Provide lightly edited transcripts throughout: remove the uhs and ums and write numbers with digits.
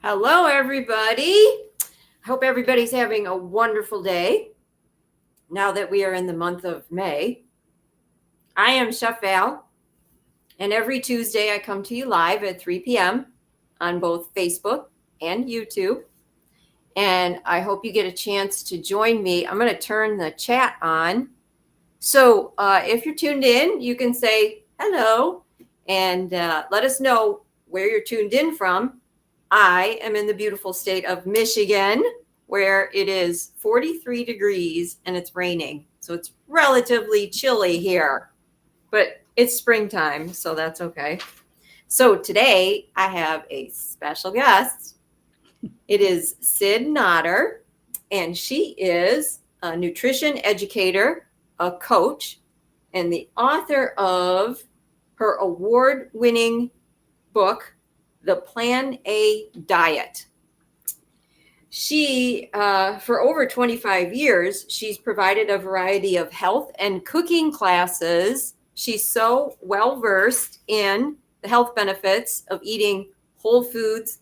Hello, everybody. I hope everybody's having a wonderful day now that we are in the month of May. I am Chef Val, and every Tuesday I come to you live at 3 p.m. on both Facebook and YouTube. And I hope you get a chance to join me. I'm going to turn the chat on. So if you're tuned in, you can say hello and let us know where you're tuned in from. I am in the beautiful state of Michigan, where it is 43 degrees and it's raining. So it's relatively chilly here, but it's springtime, so that's okay. So today I have a special guest. It is Cyd Notter, and she is a nutrition educator, a coach, and the author of her award-winning book, The Plan A Diet. She, for over 25 years, she's provided a variety of health and cooking classes. She's so well-versed in the health benefits of eating whole foods,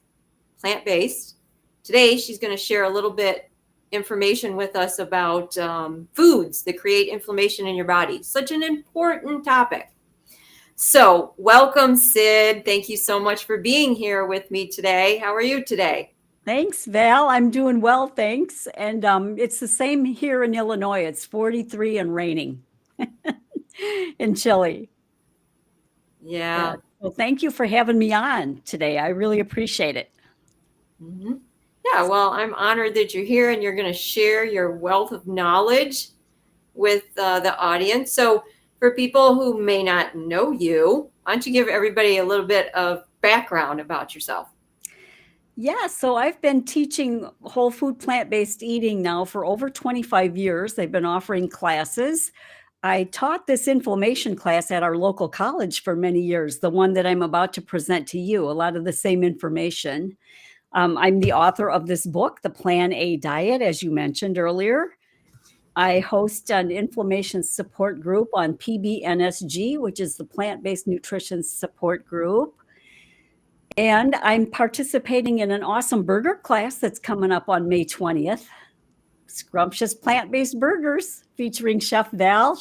plant-based. Today, she's going to share a little bit information with us about foods that create inflammation in your body. Such an important topic. So welcome, Cyd. Thank you so much for being here with me today. How are you today? Thanks, Val. I'm doing well, thanks. And it's the same here in Illinois. It's 43 and raining and chilly. Yeah. Well, thank you for having me on today. I really appreciate it. Mm-hmm. Yeah, well, I'm honored that you're here and you're going to share your wealth of knowledge with the audience. So for people who may not know you, why don't you give everybody a little bit of background about yourself? Yeah, so I've been teaching whole food plant-based eating now for over 25 years. I've been offering classes. I taught this inflammation class at our local college for many years, the one that I'm about to present to you, a lot of the same information. I'm the author of this book, The Plan A Diet, as you mentioned earlier. I host an inflammation support group on PBNSG, which is the Plant-Based Nutrition Support Group. And I'm participating in an awesome burger class that's coming up on May 20th. Scrumptious plant-based burgers featuring Chef Val,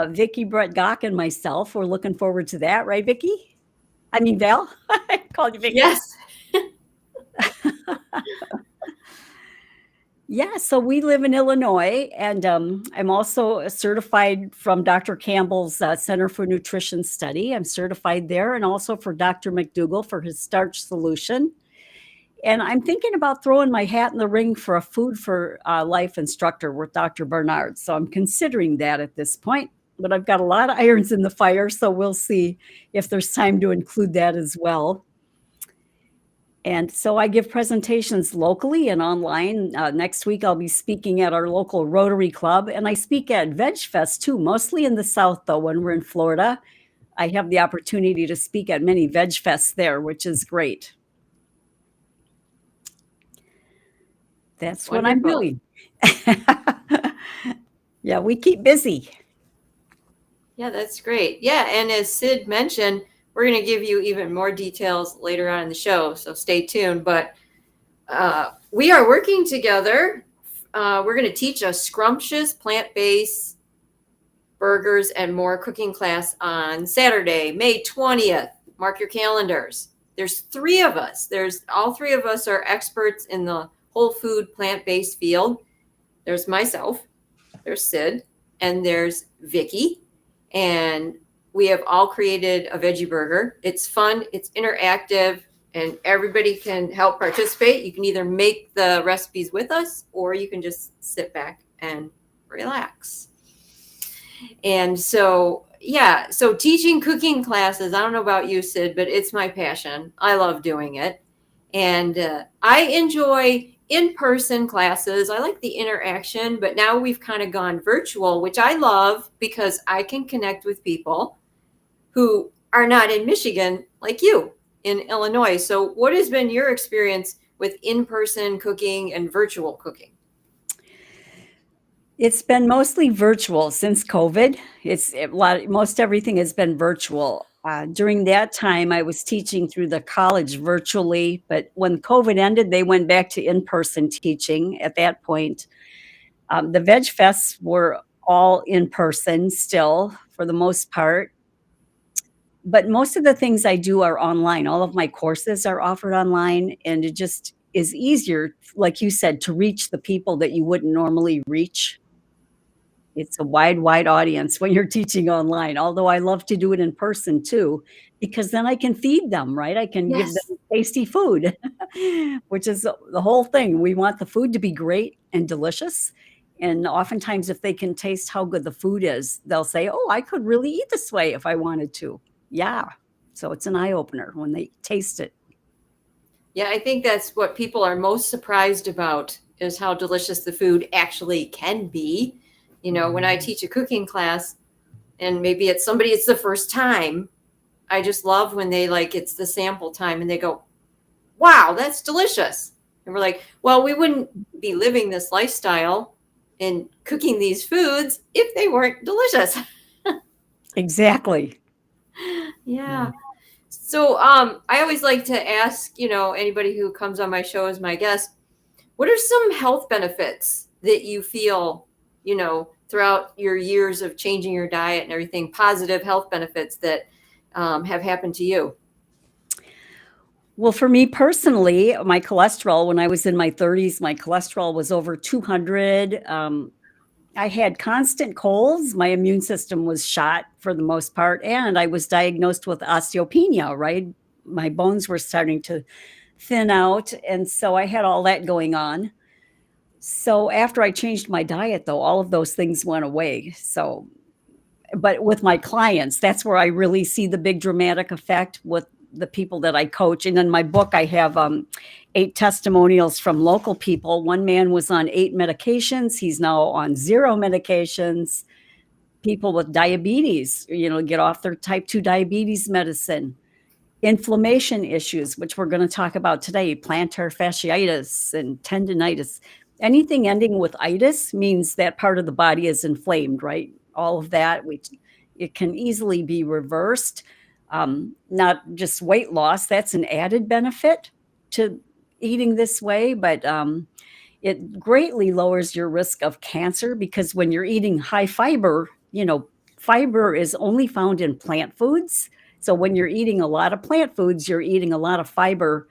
Vicki Brett Gock, and myself. We're looking forward to that, right, Vicki? I mean, Val? I called you Vicki. Yes. Yeah, so we live in Illinois, and I'm also certified from Dr. Campbell's Center for Nutrition Study. I'm certified there, and also for Dr. McDougall for his Starch Solution. And I'm thinking about throwing my hat in the ring for a Food for Life instructor with Dr. Bernard. So I'm considering that at this point, but I've got a lot of irons in the fire, so we'll see if there's time to include that as well. And so I give presentations locally and online. Next week, I'll be speaking at our local Rotary Club, and I speak at Veg Fests too, mostly in the South, though. When we're in Florida, I have the opportunity to speak at many Veg Fests there, which is great. That's Wonderful. what I'm doing. Yeah, we keep busy. Yeah, that's great. Yeah, and as Cyd mentioned, we're going to give you even more details later on in the show, so stay tuned. But we are working together. We're going to teach a scrumptious plant-based burgers and more cooking class on Saturday, May 20th. Mark your calendars. There's three of us. All three of us are experts in the whole food plant-based field. There's myself, there's Cyd, and there's Vicki. And we have all created a veggie burger. It's fun, it's interactive, and everybody can help participate. You can either make the recipes with us, or you can just sit back and relax. And so, yeah, so teaching cooking classes, I don't know about you, Cyd, but it's my passion. I love doing it. And I enjoy in-person classes. I like the interaction, but now we've kind of gone virtual, which I love because I can connect with people who are not in Michigan like you in Illinois. So what has been your experience with in-person cooking and virtual cooking? It's been mostly virtual since COVID. Most everything has been virtual. During that time, I was teaching through the college virtually, but when COVID ended, they went back to in-person teaching at that point. The Veg Fests were all in person still for the most part, but most of the things I do are online. All of my courses are offered online, and it just is easier, like you said, to reach the people that you wouldn't normally reach. It's a wide audience when you're teaching online, although I love to do it in person too, because then I can feed them, right? I can give Yes. them tasty food, which is the whole thing. We want the food to be great and delicious. And oftentimes, if they can taste how good the food is, they'll say, "Oh, I could really eat this way if I wanted to." Yeah. So it's an eye opener when they taste it. Yeah, I think that's what people are most surprised about is how delicious the food actually can be. When I teach a cooking class and maybe it's somebody it's the first time, I just love when they it's the sample time and they go, "Wow, that's delicious." And we're like, "Well, we wouldn't be living this lifestyle and cooking these foods if they weren't delicious." Exactly. Yeah. So I always like to ask, anybody who comes on my show as my guest, what are some health benefits that you feel, throughout your years of changing your diet and everything, positive health benefits that have happened to you? Well, for me personally, my cholesterol, when I was in my 30s, my cholesterol was over 200. I had constant colds. My immune system was shot for the most part. And I was diagnosed with osteopenia, right? My bones were starting to thin out. And so I had all that going on. So after I changed my diet, though, all of those things went away. So, but with my clients, that's where I really see the big dramatic effect with the people that I coach. And in my book, I have 8 testimonials from local people. One man was on 8 medications. He's now on 0 medications. People with diabetes, get off their type 2 diabetes medicine. Inflammation issues, which we're going to talk about today, plantar fasciitis and tendinitis. Anything ending with itis means that part of the body is inflamed, right? All of that, it can easily be reversed. Not just weight loss, that's an added benefit to eating this way, but it greatly lowers your risk of cancer because when you're eating high fiber, fiber is only found in plant foods. So when you're eating a lot of plant foods, you're eating a lot of fiber,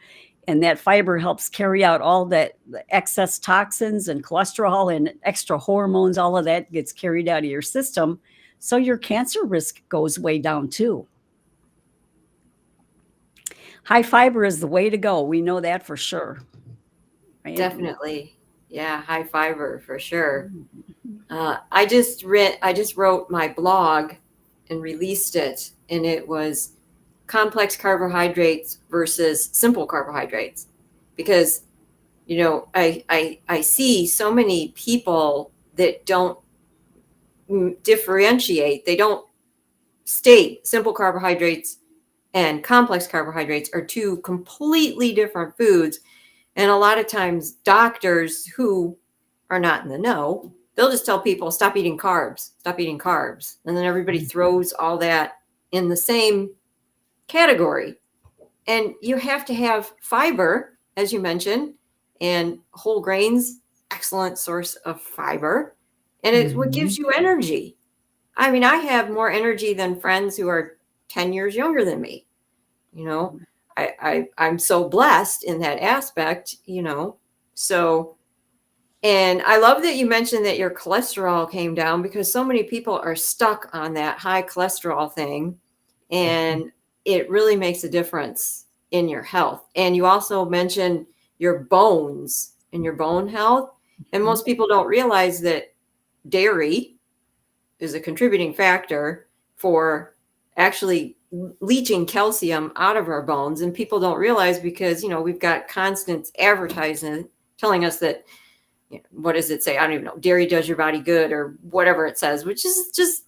and that fiber helps carry out all that the excess toxins and cholesterol and extra hormones. All of that gets carried out of your system. So your cancer risk goes way down too. High fiber is the way to go. We know that for sure. Right? Definitely. Yeah, high fiber for sure. I just wrote my blog and released it, and it was complex carbohydrates versus simple carbohydrates, because I see so many people that don't differentiate. They don't state simple carbohydrates and complex carbohydrates are 2 completely different foods. And a lot of times doctors who are not in the know, they'll just tell people, stop eating carbs, stop eating carbs. And then everybody throws all that in the same category. And you have to have fiber, as you mentioned, and whole grains, excellent source of fiber. And it's what gives you energy. I mean, I have more energy than friends who are 10 years younger than me. I'm so blessed in that aspect, So, and I love that you mentioned that your cholesterol came down, because so many people are stuck on that high cholesterol thing, and it really makes a difference in your health. And you also mentioned your bones and your bone health. And most people don't realize that dairy is a contributing factor for actually leaching calcium out of our bones. And people don't realize, because we've got constant advertising telling us that, what does it say? I don't even know. Dairy does your body good, or whatever it says, which is just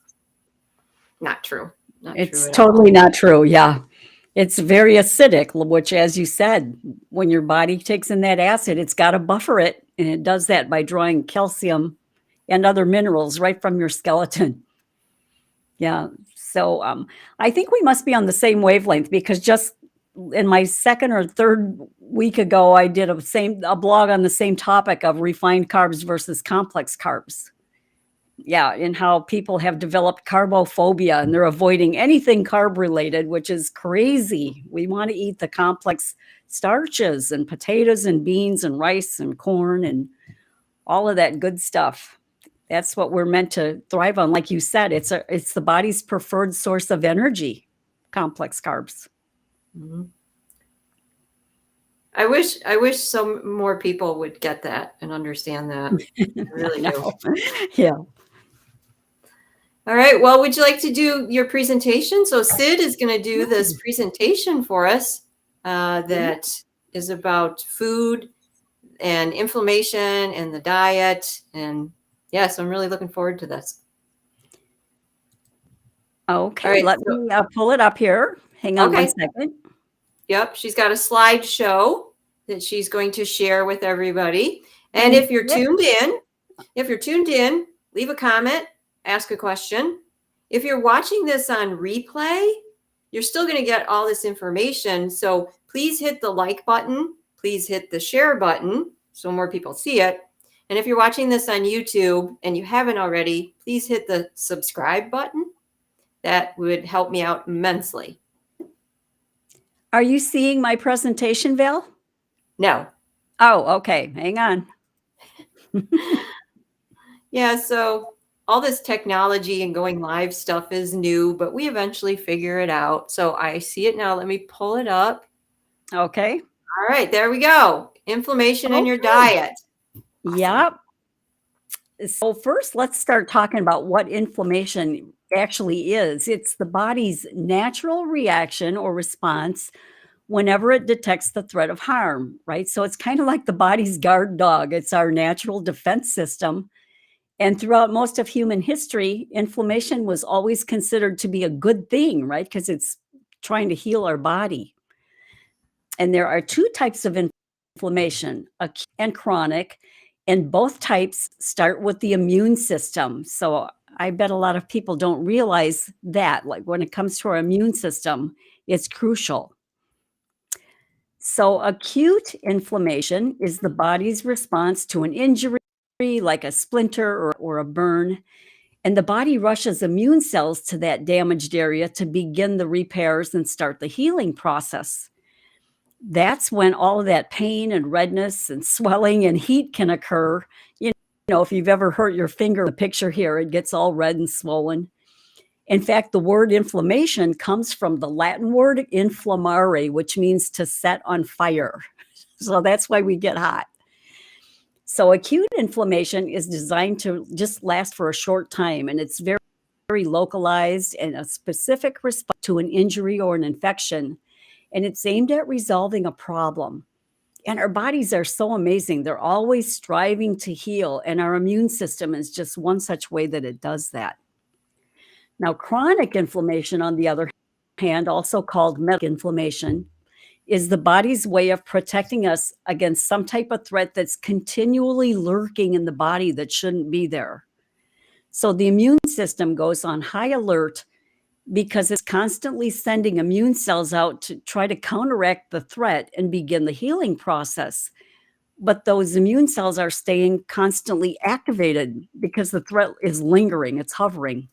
not true. It's totally not true. Yeah. It's very acidic, which, as you said, when your body takes in that acid, it's got to buffer it. And it does that by drawing calcium and other minerals right from your skeleton. Yeah. So I think we must be on the same wavelength, because just in my second or third week ago, I did a blog on the same topic of refined carbs versus complex carbs. Yeah, and how people have developed carbophobia and they're avoiding anything carb related, which is crazy. We want to eat the complex starches and potatoes and beans and rice and corn and all of that good stuff. That's what we're meant to thrive on. Like you said, it's the body's preferred source of energy, complex carbs. Mhm. I wish some more people would get that and understand that. I really do. Yeah. All right. Well, would you like to do your presentation? So Cyd is going to do this presentation for us that is about food and inflammation and the diet. And yes, I'm really looking forward to this. Okay, All right, let me pull it up here. Hang on one second. Yep, she's got a slideshow that she's going to share with everybody. And if you're tuned in, leave a comment, ask a question. If you're watching this on replay, you're still going to get all this information. So please hit the like button. Please hit the share button so more people see it. And if you're watching this on YouTube and you haven't already, please hit the subscribe button. That would help me out immensely. Are you seeing my presentation, Val? No. Oh, okay. Hang on. Yeah, so all this technology and going live stuff is new, but we eventually figure it out. So I see it now. Let me pull it up. Okay. All right, there we go. Inflammation in your diet. Awesome. Yep. So first, let's start talking about what inflammation actually is. It's the body's natural reaction or response whenever it detects the threat of harm, right? So it's kind of like the body's guard dog. It's our natural defense system. And throughout most of human history, inflammation was always considered to be a good thing, right? Because it's trying to heal our body. And there are two types of inflammation, acute and chronic, and both types start with the immune system. So I bet a lot of people don't realize that, like when it comes to our immune system, it's crucial. So acute inflammation is the body's response to an injury, like a splinter or a burn. And the body rushes immune cells to that damaged area to begin the repairs and start the healing process. That's when all of that pain and redness and swelling and heat can occur. You know, if you've ever hurt your finger, the picture here, it gets all red and swollen. In fact, the word inflammation comes from the Latin word inflammare, which means to set on fire. So that's why we get hot. So acute inflammation is designed to just last for a short time, and it's very, very localized and a specific response to an injury or an infection. And it's aimed at resolving a problem. And our bodies are so amazing. They're always striving to heal. And our immune system is just one such way that it does that. Now, chronic inflammation, on the other hand, also called medical inflammation, is the body's way of protecting us against some type of threat that's continually lurking in the body that shouldn't be there. So the immune system goes on high alert because it's constantly sending immune cells out to try to counteract the threat and begin the healing process. But those immune cells are staying constantly activated because the threat is lingering, it's hovering.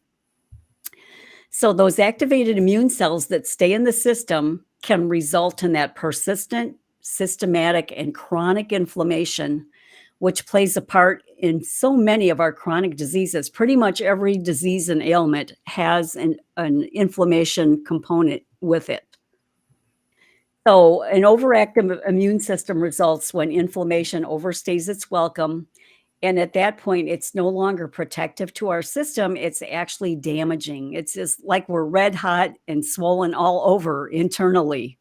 So those activated immune cells that stay in the system can result in that persistent, systematic, and chronic inflammation, which plays a part in so many of our chronic diseases. Pretty much every disease and ailment has an inflammation component with it. So an overactive immune system results when inflammation overstays its welcome. And at that point, it's no longer protective to our system. It's actually damaging. It's just like we're red hot and swollen all over internally.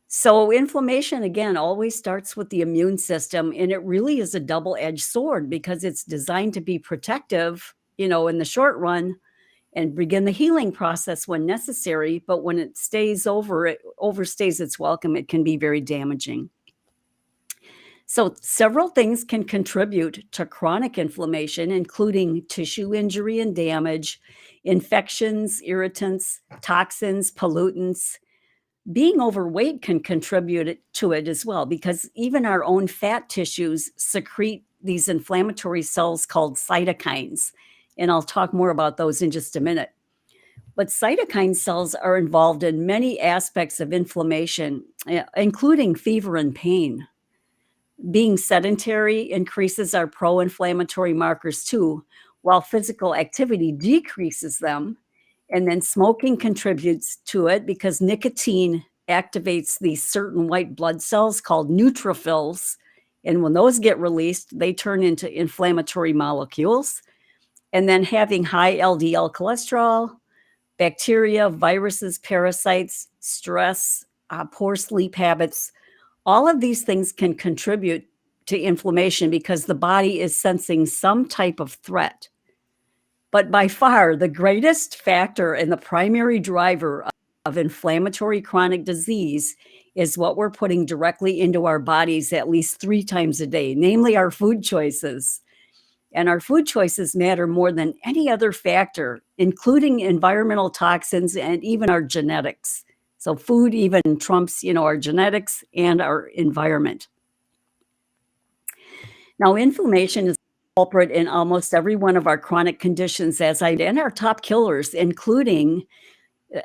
So inflammation, again, always starts with the immune system. And it really is a double-edged sword because it's designed to be protective, you know, in the short run and begin the healing process when necessary. But when it overstays its welcome, it can be very damaging. So, several things can contribute to chronic inflammation, including tissue injury and damage, infections, irritants, toxins, pollutants. Being overweight can to it as well, because even our own fat tissues secrete these inflammatory cells called cytokines. And I'll talk more about those in just a minute. But cytokine cells are involved in many aspects of inflammation, including fever and pain. Being sedentary increases our pro inflammatory markers too, while physical activity decreases them. And then smoking contributes to it because nicotine activates these certain white blood cells called neutrophils. And when those get released, they turn into inflammatory molecules. And then having high LDL cholesterol, bacteria, viruses, parasites, stress, poor sleep habits, all of these things can contribute to inflammation because the body is sensing some type of threat. But by far, the greatest factor and the primary driver of inflammatory chronic disease is what we're putting directly into our bodies at least 3 times a day, namely our food choices. And our food choices matter more than any other factor, including environmental toxins and even our genetics. So food even trumps, our genetics and our environment. Now, inflammation is a culprit in almost every one of our chronic conditions, and our top killers, including,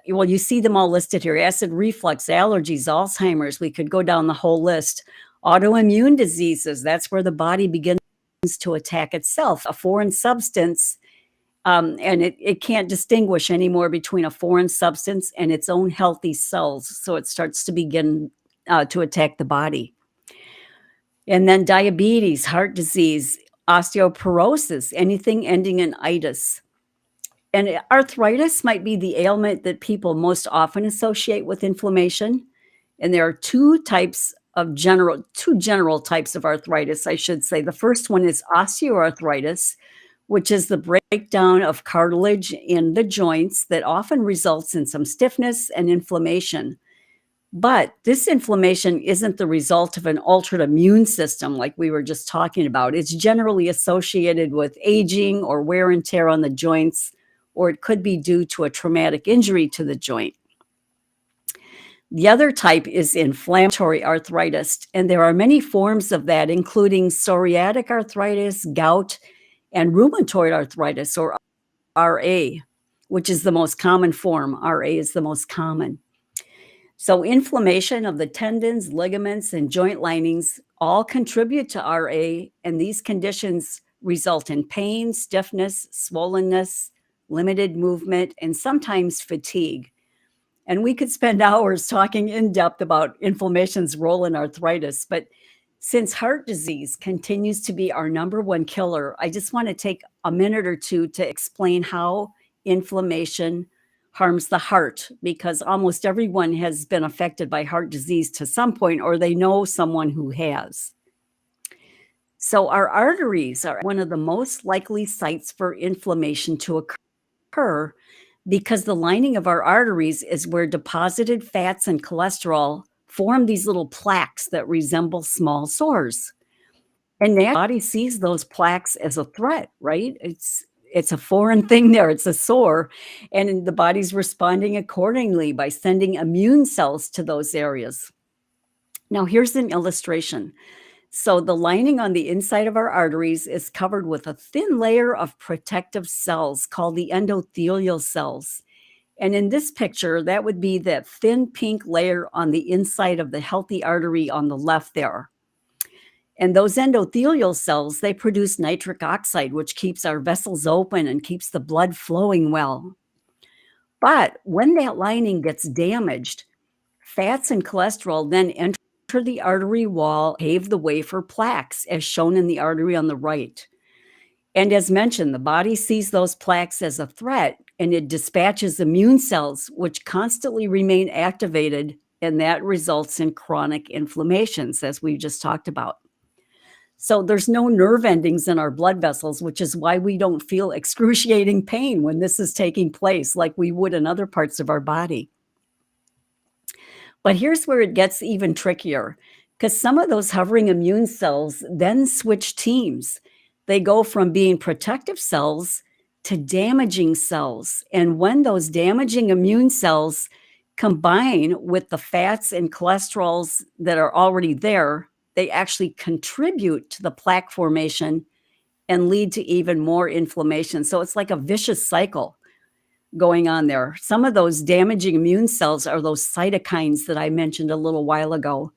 well, you see them all listed here: acid reflux, allergies, Alzheimer's. We could go down the whole list. Autoimmune diseases, that's where the body begins to attack itself, a foreign substance, and it can't distinguish anymore between a foreign substance and its own healthy cells. So it starts to begin to attack the body. And then diabetes, heart disease, osteoporosis, anything ending in itis. And arthritis might be the ailment that people most often associate with inflammation. And there are two general types of arthritis, I should say. The first one is osteoarthritis, which is the breakdown of cartilage in the joints that often results in some stiffness and inflammation. But this inflammation isn't the result of an altered immune system like we were just talking about. It's generally associated with aging or wear and tear on the joints, or it could be due to a traumatic injury to the joint. The other type is inflammatory arthritis, and there are many forms of that, including psoriatic arthritis, gout, and rheumatoid arthritis, or RA, which is the most common form. RA is the most common. So inflammation of the tendons, ligaments, and joint linings all contribute to RA, and these conditions result in pain, stiffness, swollenness, limited movement, and sometimes fatigue. And we could spend hours talking in depth about inflammation's role in arthritis, but since heart disease continues to be our number one killer, I just want to take a minute or two to explain how inflammation harms the heart, because almost everyone has been affected by heart disease to some point, or they know someone who has. So our arteries are one of the most likely sites for inflammation to occur, because the lining of our arteries is where deposited fats and cholesterol form these little plaques that resemble small sores. And the body sees those plaques as a threat, right? It's a foreign thing there. It's a sore. And the body's responding accordingly by sending immune cells to those areas. Now, here's an illustration. So the lining on the inside of our arteries is covered with a thin layer of protective cells called the endothelial cells. And in this picture, that would be that thin pink layer on the inside of the healthy artery on the left there. And those endothelial cells, they produce nitric oxide, which keeps our vessels open and keeps the blood flowing well. But when that lining gets damaged, fats and cholesterol then enter the artery wall, pave the way for plaques, as shown in the artery on the right. And as mentioned, the body sees those plaques as a threat, and it dispatches immune cells, which constantly remain activated, and that results in chronic inflammations, as we just talked about. So there's no nerve endings in our blood vessels, which is why we don't feel excruciating pain when this is taking place like we would in other parts of our body. But here's where it gets even trickier, because some of those hovering immune cells then switch teams. They go from being protective cells to damaging cells. And when those damaging immune cells combine with the fats and cholesterols that are already there, they actually contribute to the plaque formation and lead to even more inflammation. So it's like a vicious cycle going on there. Some of those damaging immune cells are those cytokines that I mentioned a little while ago.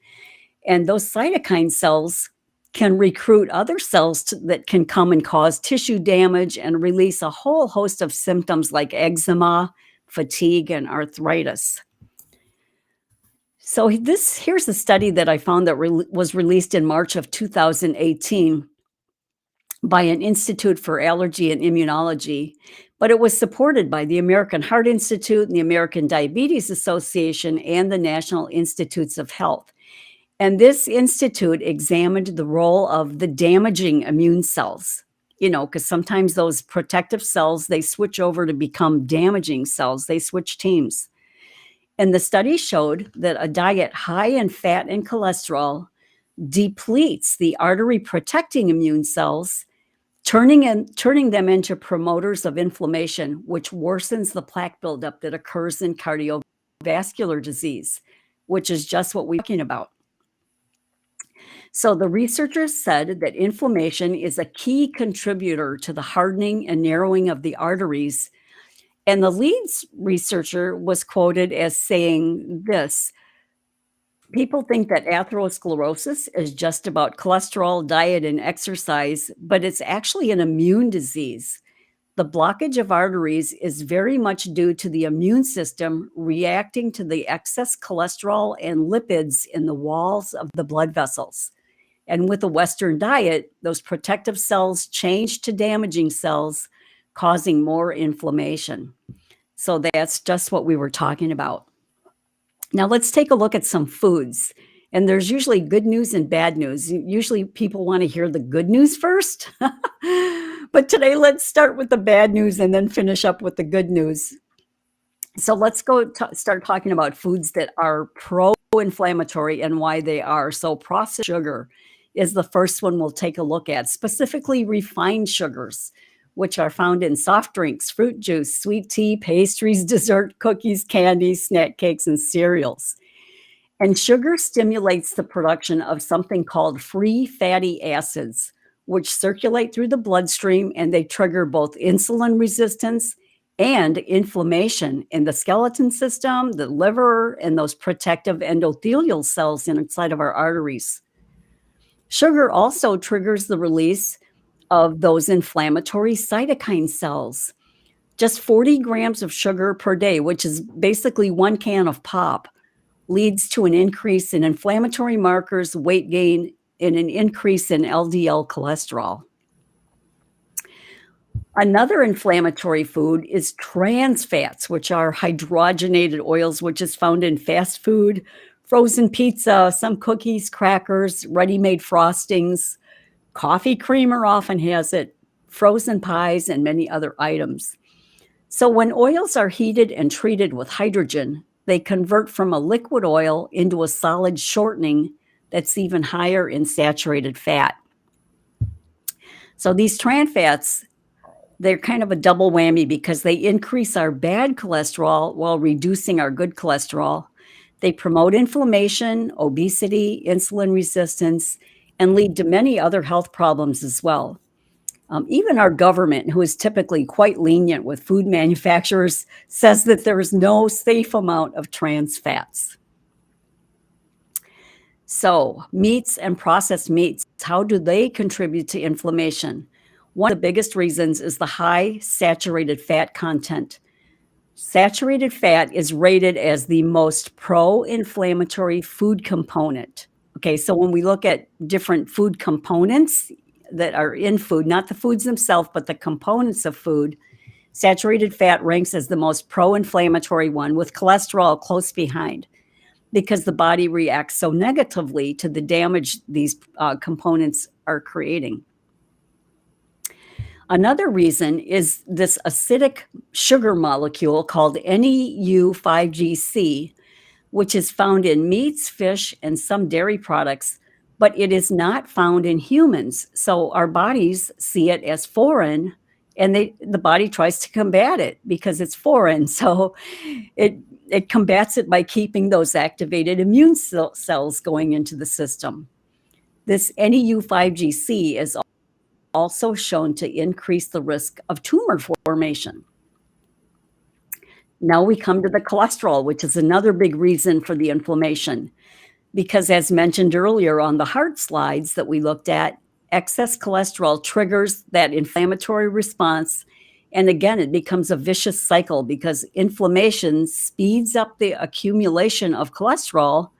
And those cytokine cells can recruit other cells that can come and cause tissue damage and release a whole host of symptoms like eczema, fatigue, and arthritis. So here's a study that I found that was released in March of 2018 by an Institute for Allergy and Immunology, but it was supported by the American Heart Institute and the American Diabetes Association and the National Institutes of Health. And this institute examined the role of the damaging immune cells, because sometimes those protective cells, they switch over to become damaging cells. They switch teams. And the study showed that a diet high in fat and cholesterol depletes the artery protecting immune cells, turning them into promoters of inflammation, which worsens the plaque buildup that occurs in cardiovascular disease, which is just what we're talking about. So the researchers said that inflammation is a key contributor to the hardening and narrowing of the arteries. And the lead researcher was quoted as saying this: people think that atherosclerosis is just about cholesterol, diet, and exercise, but it's actually an immune disease. The blockage of arteries is very much due to the immune system reacting to the excess cholesterol and lipids in the walls of the blood vessels. And with a Western diet, those protective cells change to damaging cells, causing more inflammation. So that's just what we were talking about. Now let's take a look at some foods. And there's usually good news and bad news. Usually people want to hear the good news first. But today, let's start with the bad news and then finish up with the good news. So let's go start talking about foods that are pro-inflammatory and why they are. So processed sugar is the first one we'll take a look at, specifically refined sugars, which are found in soft drinks, fruit juice, sweet tea, pastries, dessert, cookies, candies, snack cakes, and cereals. And sugar stimulates the production of something called free fatty acids, which circulate through the bloodstream, and they trigger both insulin resistance and inflammation in the skeleton system, the liver, and those protective endothelial cells inside of our arteries. Sugar also triggers the release of those inflammatory cytokine cells. Just 40 grams of sugar per day, which is basically 1 can of pop, leads to an increase in inflammatory markers, weight gain, and an increase in LDL cholesterol. Another inflammatory food is trans fats, which are hydrogenated oils, which is found in fast food, frozen pizza, some cookies, crackers, ready-made frostings. Coffee creamer often has it, frozen pies, and many other items. So when oils are heated and treated with hydrogen, they convert from a liquid oil into a solid shortening that's even higher in saturated fat. So these trans fats, they're kind of a double whammy because they increase our bad cholesterol while reducing our good cholesterol. They promote inflammation, obesity, insulin resistance, and lead to many other health problems as well. Even our government, who is typically quite lenient with food manufacturers, says that there is no safe amount of trans fats. So meats and processed meats, how do they contribute to inflammation? One of the biggest reasons is the high saturated fat content. Saturated fat is rated as the most pro-inflammatory food component. Okay, so when we look at different food components that are in food, not the foods themselves, but the components of food, saturated fat ranks as the most pro-inflammatory one, with cholesterol close behind, because the body reacts so negatively to the damage these components are creating. Another reason is this acidic sugar molecule called NEU5GC, which is found in meats, fish, and some dairy products, but it is not found in humans. So our bodies see it as foreign, and the body tries to combat it because it's foreign. So it combats it by keeping those activated immune cells going into the system. This NEU5GC is also shown to increase the risk of tumor formation. Now we come to the cholesterol, which is another big reason for the inflammation. Because as mentioned earlier on the heart slides that we looked at, excess cholesterol triggers that inflammatory response. And again, it becomes a vicious cycle because inflammation speeds up the accumulation of cholesterol,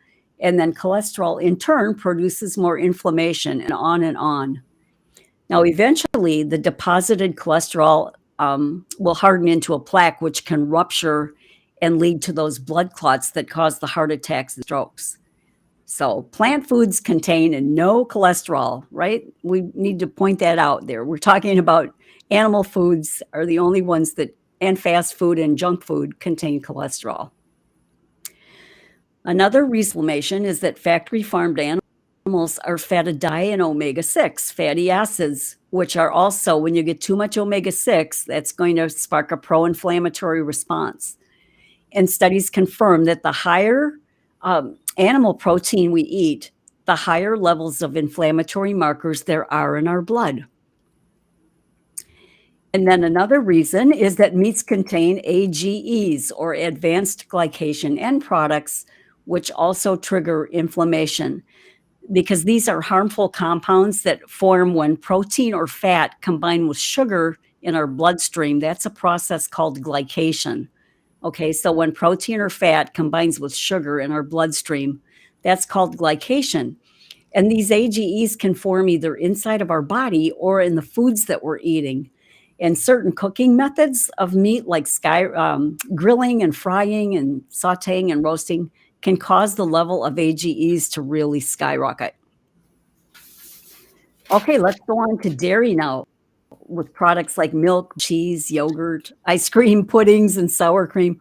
and then cholesterol in turn produces more inflammation, and on and on. Now, eventually, the deposited cholesterol will harden into a plaque, which can rupture and lead to those blood clots that cause the heart attacks and strokes. So plant foods contain no cholesterol, right? We need to point that out there. We're talking about animal foods are the only ones that, and fast food and junk food contain cholesterol. Another inflammation is that factory farmed animals are fed a diet in omega-6 fatty acids, which are also, when you get too much omega-6, that's going to spark a pro-inflammatory response. And studies confirm that the higher animal protein we eat, the higher levels of inflammatory markers there are in our blood. And then another reason is that meats contain AGEs, or advanced glycation end products, which also trigger inflammation, because these are harmful compounds that form when protein or fat combine with sugar in our bloodstream. That's a process called glycation. Okay, so when protein or fat combines with sugar in our bloodstream, that's called glycation. And these AGEs can form either inside of our body or in the foods that we're eating. And certain cooking methods of meat, like grilling and frying and sauteing and roasting, can cause the level of AGEs to really skyrocket. Okay, let's go on to dairy now, with products like milk, cheese, yogurt, ice cream, puddings, and sour cream.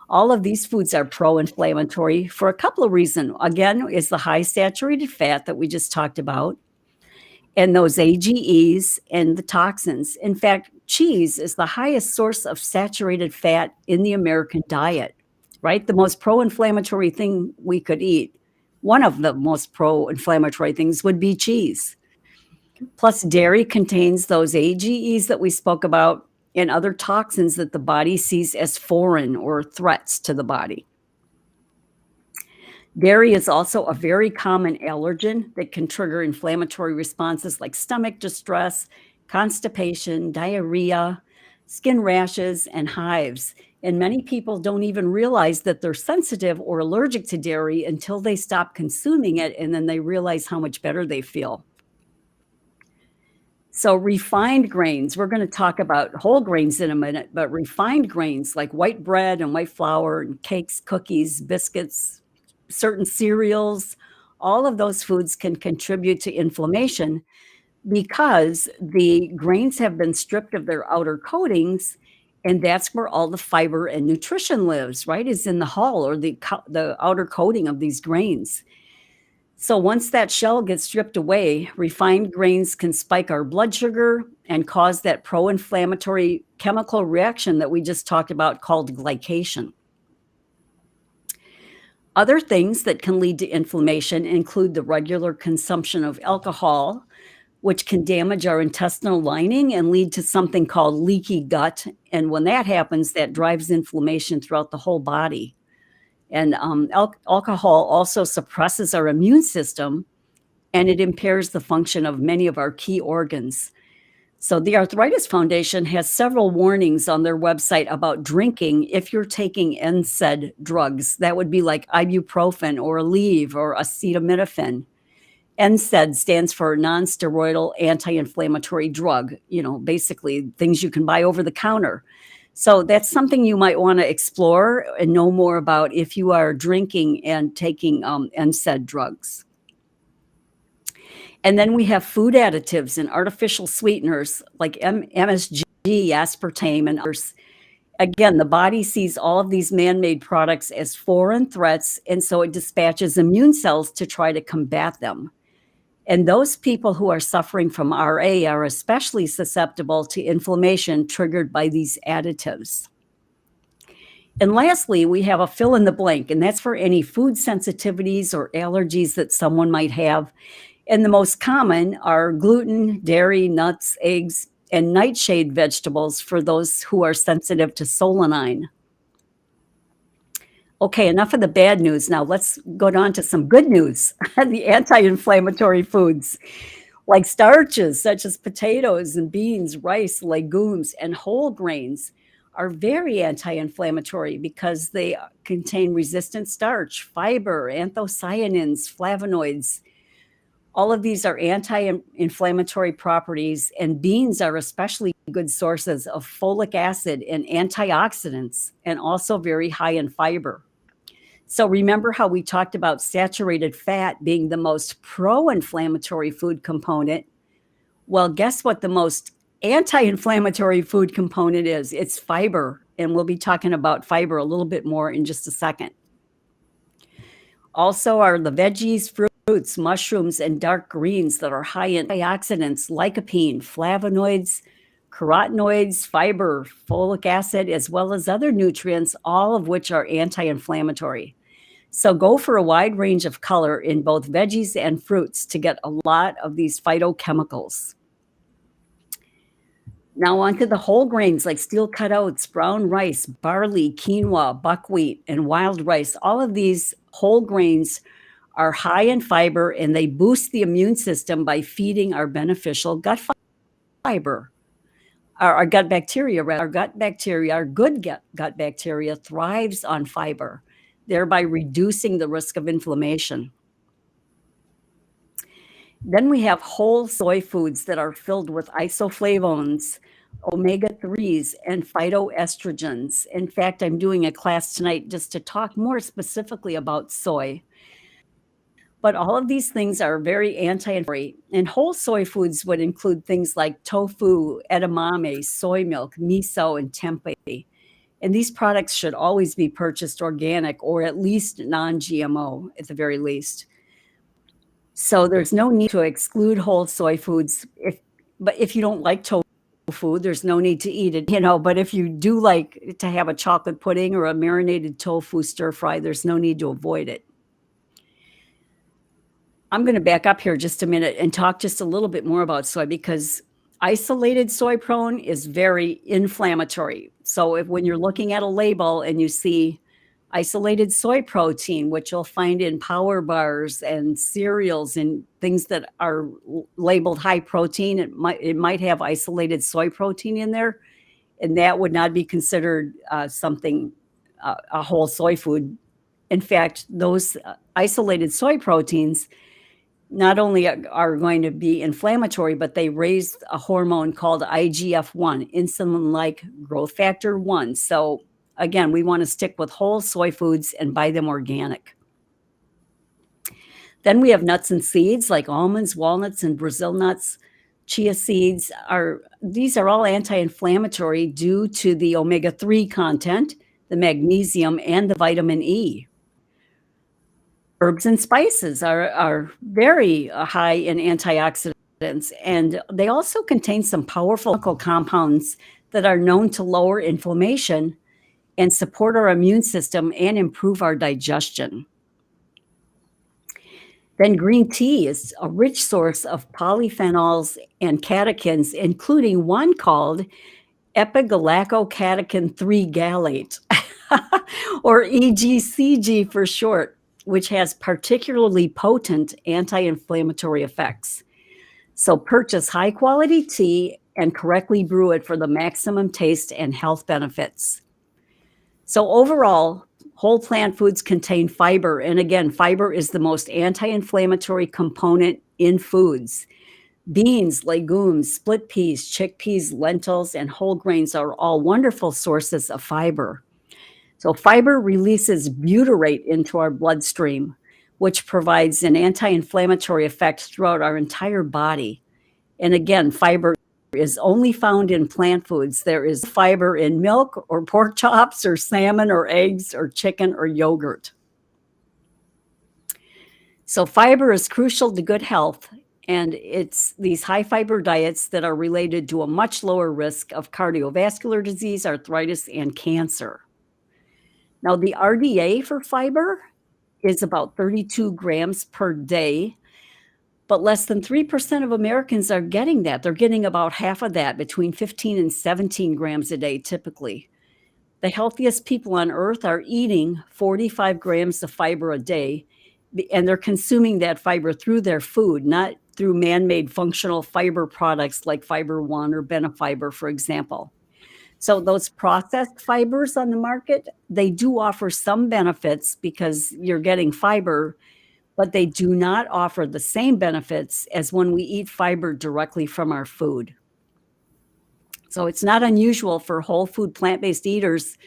All of these foods are pro-inflammatory for a couple of reasons. Again, is the high saturated fat that we just talked about, and those AGEs and the toxins. In fact, cheese is the highest source of saturated fat in the American diet, right? The most pro-inflammatory thing we could eat, one of the most pro-inflammatory things would be cheese. Plus, dairy contains those AGEs that we spoke about and other toxins that the body sees as foreign or threats to the body. Dairy is also a very common allergen that can trigger inflammatory responses like stomach distress, constipation, diarrhea, skin rashes, and hives. And many people don't even realize that they're sensitive or allergic to dairy until they stop consuming it, and then they realize how much better they feel. So refined grains, we're going to talk about whole grains in a minute, but refined grains like white bread and white flour and cakes, cookies, biscuits, certain cereals, all of those foods can contribute to inflammation because the grains have been stripped of their outer coatings, and that's where all the fiber and nutrition lives, right? Is in the hull or the outer coating of these grains. So once that shell gets stripped away, refined grains can spike our blood sugar and cause that pro-inflammatory chemical reaction that we just talked about called glycation. Other things that can lead to inflammation include the regular consumption of alcohol, which can damage our intestinal lining and lead to something called leaky gut. And when that happens, that drives inflammation throughout the whole body. And alcohol also suppresses our immune system, and it impairs the function of many of our key organs. So the Arthritis Foundation has several warnings on their website about drinking if you're taking NSAID drugs. That would be like ibuprofen or Aleve or acetaminophen. NSAID stands for non-steroidal anti-inflammatory drug, basically things you can buy over the counter. So that's something you might want to explore and know more about if you are drinking and taking NSAID drugs. And then we have food additives and artificial sweeteners like MSG, aspartame, and others. Again, the body sees all of these man-made products as foreign threats, and so it dispatches immune cells to try to combat them. And those people who are suffering from RA are especially susceptible to inflammation triggered by these additives. And lastly, we have a fill in the blank, and that's for any food sensitivities or allergies that someone might have. And the most common are gluten, dairy, nuts, eggs, and nightshade vegetables for those who are sensitive to solanine. Okay, enough of the bad news. Now let's go on to some good news. The anti-inflammatory foods like starches such as potatoes and beans, rice, legumes, and whole grains are very anti-inflammatory because they contain resistant starch, fiber, anthocyanins, flavonoids. All of these are anti-inflammatory properties, and beans are especially good sources of folic acid and antioxidants, and also very high in fiber. So remember how we talked about saturated fat being the most pro-inflammatory food component? Well, guess what the most anti-inflammatory food component is? It's fiber, and we'll be talking about fiber a little bit more in just a second. Also are the veggies, fruits, mushrooms, and dark greens that are high in antioxidants, lycopene, flavonoids, carotenoids, fiber, folic acid, as well as other nutrients, all of which are anti-inflammatory. So go for a wide range of color in both veggies and fruits to get a lot of these phytochemicals. Now on to the whole grains like steel cut oats, brown rice, barley, quinoa, buckwheat, and wild rice. All of these whole grains are high in fiber, and they boost the immune system by feeding our beneficial gut fiber. Our gut bacteria, our gut bacteria, our good gut bacteria thrives on fiber, thereby reducing the risk of inflammation. Then we have whole soy foods that are filled with isoflavones, omega-3s, and phytoestrogens. In fact, I'm doing a class tonight just to talk more specifically about soy. But all of these things are very anti-inflammatory, and whole soy foods would include things like tofu, edamame, soy milk, miso, and tempeh. And these products should always be purchased organic or at least non-GMO at the very least. So there's no need to exclude whole soy foods. But if you don't like tofu, there's no need to eat it, but if you do like to have a chocolate pudding or a marinated tofu stir fry, there's no need to avoid it. I'm going to back up here just a minute and talk just a little bit more about soy, because isolated soy protein is very inflammatory. So when you're looking at a label and you see isolated soy protein, which you'll find in power bars and cereals and things that are labeled high protein, it might have isolated soy protein in there, and that would not be considered a whole soy food. In fact, those isolated soy proteins not only are going to be inflammatory, but they raise a hormone called IGF-1, insulin-like growth factor 1. So again, we want to stick with whole soy foods and buy them organic. Then we have nuts and seeds like almonds, walnuts, and Brazil nuts. Chia seeds these are all anti-inflammatory due to the omega-3 content, the magnesium, and the vitamin E. Herbs and spices are very high in antioxidants, and they also contain some powerful compounds that are known to lower inflammation and support our immune system and improve our digestion. Then green tea is a rich source of polyphenols and catechins, including one called epigallocatechin 3 gallate, or EGCG for short, which has particularly potent anti-inflammatory effects. So purchase high-quality tea and correctly brew it for the maximum taste and health benefits. So overall, whole plant foods contain fiber. And again, fiber is the most anti-inflammatory component in foods. Beans, legumes, split peas, chickpeas, lentils, and whole grains are all wonderful sources of fiber. So fiber releases butyrate into our bloodstream, which provides an anti-inflammatory effect throughout our entire body. And again, fiber is only found in plant foods. There is fiber in milk or pork chops or salmon or eggs or chicken or yogurt. So fiber is crucial to good health, and it's these high fiber diets that are related to a much lower risk of cardiovascular disease, arthritis, and cancer. Now, the RDA for fiber is about 32 grams per day, but less than 3% of Americans are getting that. They're getting about half of that, between 15 and 17 grams a day typically. The healthiest people on earth are eating 45 grams of fiber a day, and they're consuming that fiber through their food, not through man-made functional fiber products like Fiber One or Benefiber, for example. So those processed fibers on the market, they do offer some benefits because you're getting fiber, but they do not offer the same benefits as when we eat fiber directly from our food. So it's not unusual for whole food plant-based eaters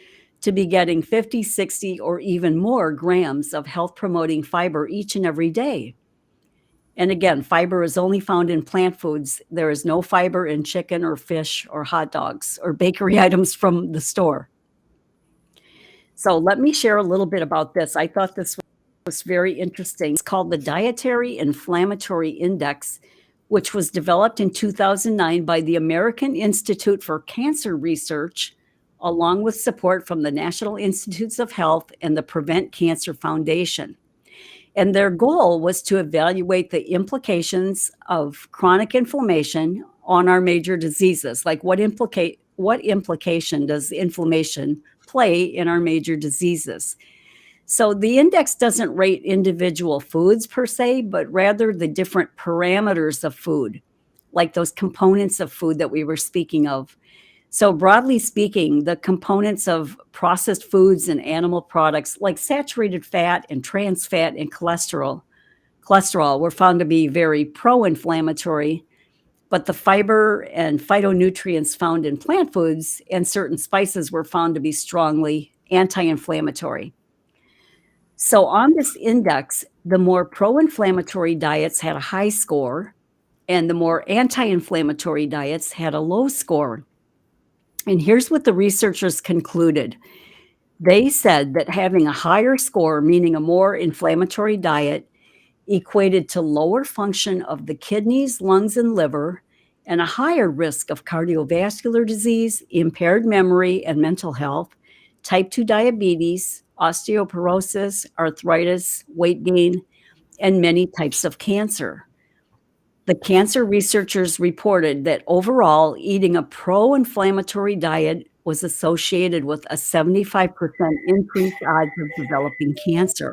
to be getting 50, 60, or even more grams of health-promoting fiber each and every day. And again, fiber is only found in plant foods. There is no fiber in chicken or fish or hot dogs or bakery items from the store. So let me share a little bit about this. I thought this was very interesting. It's called the Dietary Inflammatory Index, which was developed in 2009 by the American Institute for Cancer Research, along with support from the National Institutes of Health and the Prevent Cancer Foundation. And their goal was to evaluate the implications of chronic inflammation on our major diseases. Like what implication does inflammation play in our major diseases? So the index doesn't rate individual foods per se, but rather the different parameters of food, like those components of food that we were speaking of. So broadly speaking, the components of processed foods and animal products like saturated fat and trans fat and cholesterol were found to be very pro-inflammatory, but the fiber and phytonutrients found in plant foods and certain spices were found to be strongly anti-inflammatory. So on this index, the more pro-inflammatory diets had a high score, and the more anti-inflammatory diets had a low score. And here's what the researchers concluded. They said that having a higher score, meaning a more inflammatory diet, equated to lower function of the kidneys, lungs, and liver, and a higher risk of cardiovascular disease, impaired memory and mental health, type 2 diabetes, osteoporosis, arthritis, weight gain, and many types of cancer. The cancer researchers reported that overall, eating a pro-inflammatory diet was associated with a 75% increased odds of developing cancer.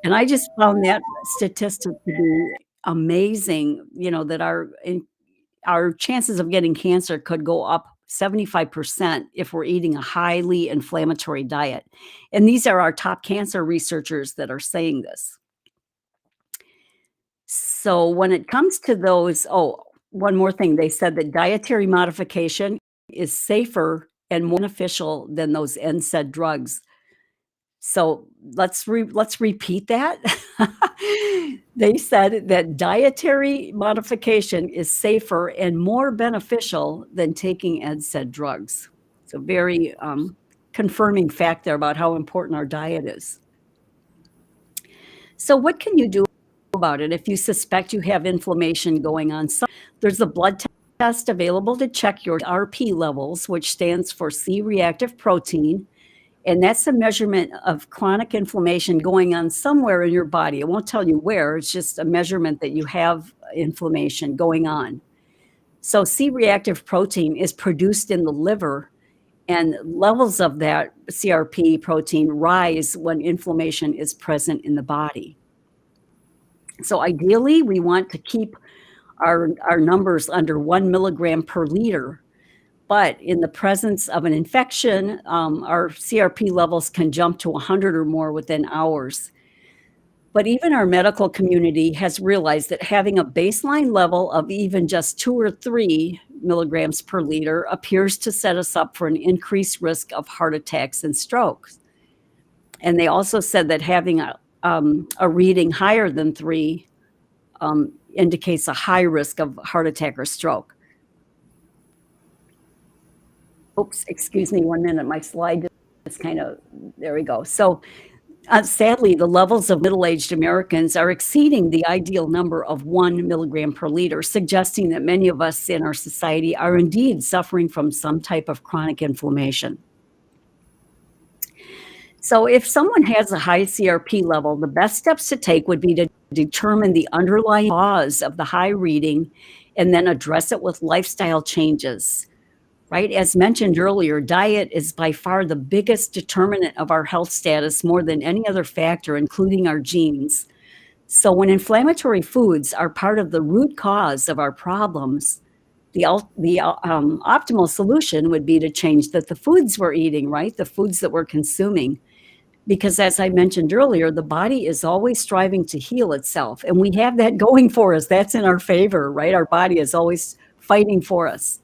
And I just found that statistic to be amazing, that our chances of getting cancer could go up 75% if we're eating a highly inflammatory diet. And these are our top cancer researchers that are saying this. So when it comes to those, one more thing, they said that dietary modification is safer and more beneficial than those NSAID drugs. So let's repeat that. They said that dietary modification is safer and more beneficial than taking NSAID drugs. So very confirming fact there about how important our diet is. So what can you do about it if you suspect you have inflammation going on? So there's a blood test available to check your CRP levels, which stands for C-reactive protein. And that's a measurement of chronic inflammation going on somewhere in your body. It won't tell you where, it's just a measurement that you have inflammation going on. So C-reactive protein is produced in the liver, and levels of that CRP protein rise when inflammation is present in the body. So ideally, we want to keep our numbers under 1 milligram per liter. But in the presence of an infection, our CRP levels can jump to 100 or more within hours. But even our medical community has realized that having a baseline level of even just 2 or 3 milligrams per liter appears to set us up for an increased risk of heart attacks and strokes. And they also said that having a reading higher than 3 indicates a high risk of heart attack or stroke. Oops, excuse me 1 minute. My slide is kind of, there we go. So sadly, the levels of middle-aged Americans are exceeding the ideal number of 1 milligram per liter, suggesting that many of us in our society are indeed suffering from some type of chronic inflammation. So if someone has a high CRP level, the best steps to take would be to determine the underlying cause of the high reading and then address it with lifestyle changes. Right? As mentioned earlier, diet is by far the biggest determinant of our health status more than any other factor, including our genes. So when inflammatory foods are part of the root cause of our problems, the optimal solution would be to change the foods we're eating, right? The foods that we're consuming. Because as I mentioned earlier, the body is always striving to heal itself. And we have that going for us. That's in our favor, right? Our body is always fighting for us.